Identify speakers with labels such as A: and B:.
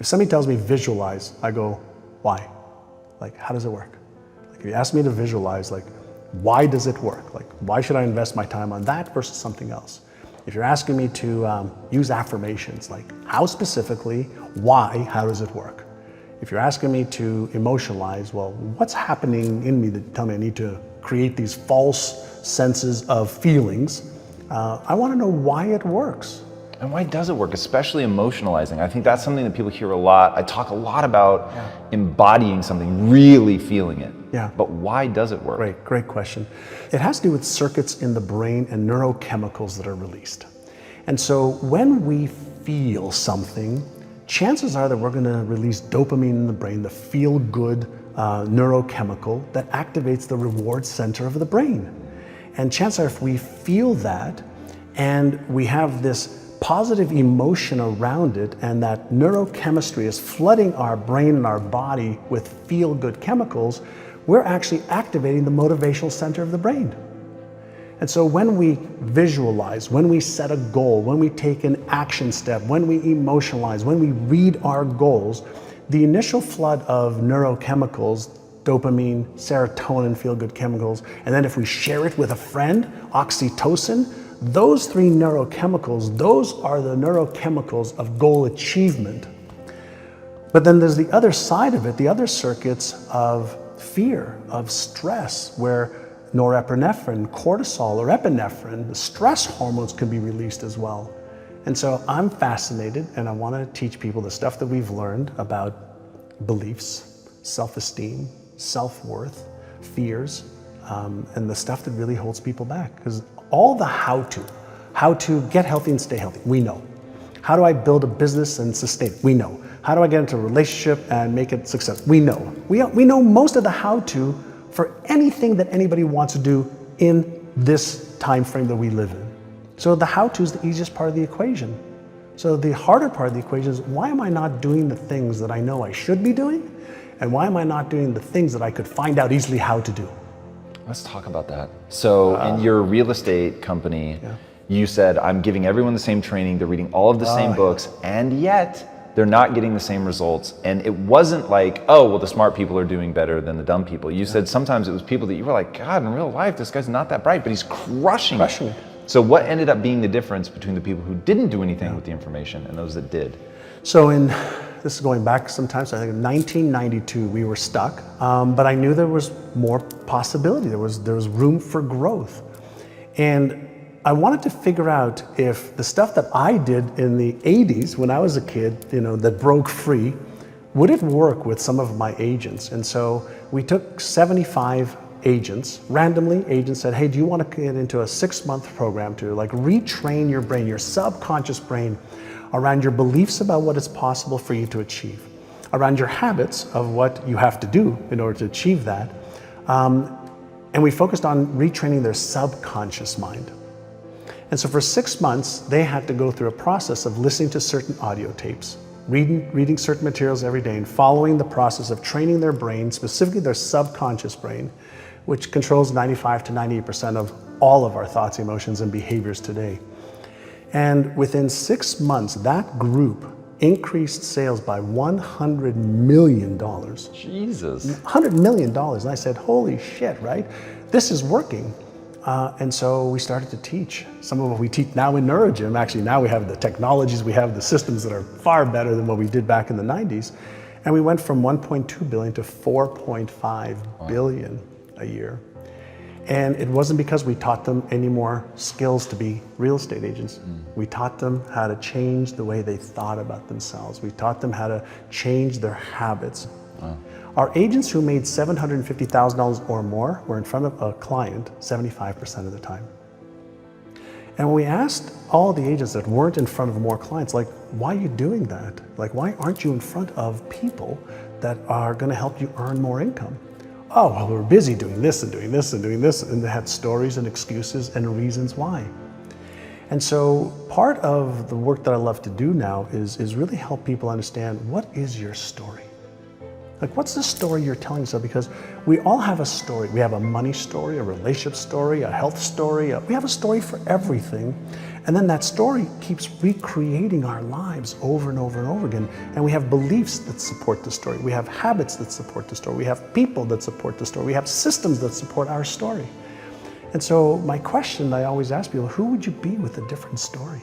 A: If somebody tells me visualize, I go, why? Like, how does it work? Like, if you ask me to visualize, like, why does it work? Like, why should I invest my time on that versus something else? If you're asking me to use affirmations, like how specifically, why, how does it work? If you're asking me to emotionalize, well, what's happening in me that tell me I need to create these false senses of feelings? I want to know why it works.
B: And why does it work, especially emotionalizing? I think that's something that people hear a lot. I talk a lot about embodying something, really feeling it.
A: Yeah.
B: But why does it work?
A: Great question. It has to do with circuits in the brain and neurochemicals that are released. And so when we feel something, chances are that we're going to release dopamine in the brain, the feel-good neurochemical that activates the reward center of the brain. And chances are if we feel that and we have this positive emotion around it and that neurochemistry is flooding our brain and our body with feel-good chemicals, we're actually activating the motivational center of the brain. And so when we visualize, when we set a goal, when we take an action step, when we emotionalize, when we read our goals, the initial flood of neurochemicals, dopamine, serotonin, feel-good chemicals, and then if we share it with a friend, oxytocin, those three neurochemicals, those are the neurochemicals of goal achievement. But then there's the other side of it, the other circuits of fear, of stress, where norepinephrine, cortisol, or epinephrine, the stress hormones can be released as well. And so I'm fascinated and I want to teach people the stuff that we've learned about beliefs, self-esteem, self-worth, fears, and the stuff that really holds people back. Because all the how to get healthy and stay healthy, we know. How do I build a business and sustain it? We know. How do I get into a relationship and make it successful? We know. We know most of the how-to for anything that anybody wants to do in this time frame that we live in. So the how-to is the easiest part of the equation. So the harder part of the equation is, why am I not doing the things that I know I should be doing? And why am I not doing the things that I could find out easily how to do?
B: Let's talk about that. So in your real estate company, you said, I'm giving everyone the same training, they're reading all of the same books, and yet they're not getting the same results. And it wasn't like, oh, well, the smart people are doing better than the dumb people. You said sometimes it was people that you were like, God, in real life, this guy's not that bright, but he's crushing it. So what ended up being the difference between the people who didn't do anything with the information and those that did?
A: So this is going back sometimes, I think in 1992, we were stuck, but I knew there was more possibility. There was room for growth. And I wanted to figure out if the stuff that I did in the 80s when I was a kid, that broke free, would it work with some of my agents? And so we took 75 agents, randomly agents said, hey, do you want to get into a 6-month program to retrain your brain, your subconscious brain, around your beliefs about what is possible for you to achieve, around your habits of what you have to do in order to achieve that. And we focused on retraining their subconscious mind. And so for 6 months, they had to go through a process of listening to certain audio tapes, reading certain materials every day, and following the process of training their brain, specifically their subconscious brain, which controls 95 to 98% of all of our thoughts, emotions, and behaviors today. And within 6 months, that group increased sales by $100 million.
B: Jesus.
A: $100 million. And I said, holy shit, right? This is working. And so we started to teach. Some of what we teach now in NeuroGym, actually now we have the technologies, we have the systems that are far better than what we did back in the 90s. And we went from 1.2 billion to 4.5 billion a year. And it wasn't because we taught them any more skills to be real estate agents. We taught them how to change the way they thought about themselves. We taught them how to change their habits. Our agents who made $750,000 or more were in front of a client 75% of the time. And when we asked all the agents that weren't in front of more clients, why are you doing that? Why aren't you in front of people that are going to help you earn more income? Oh, well, we're busy doing this and doing this and doing this, and they had stories and excuses and reasons why. And so part of the work that I love to do now is really help people understand, what is your story? What's the story you're telling yourself? Because we all have a story. We have a money story, a relationship story, a health story. We have a story for everything. And then that story keeps recreating our lives over and over and over again. And we have beliefs that support the story. We have habits that support the story. We have people that support the story. We have systems that support our story. And so my question I always ask people, who would you be with a different story?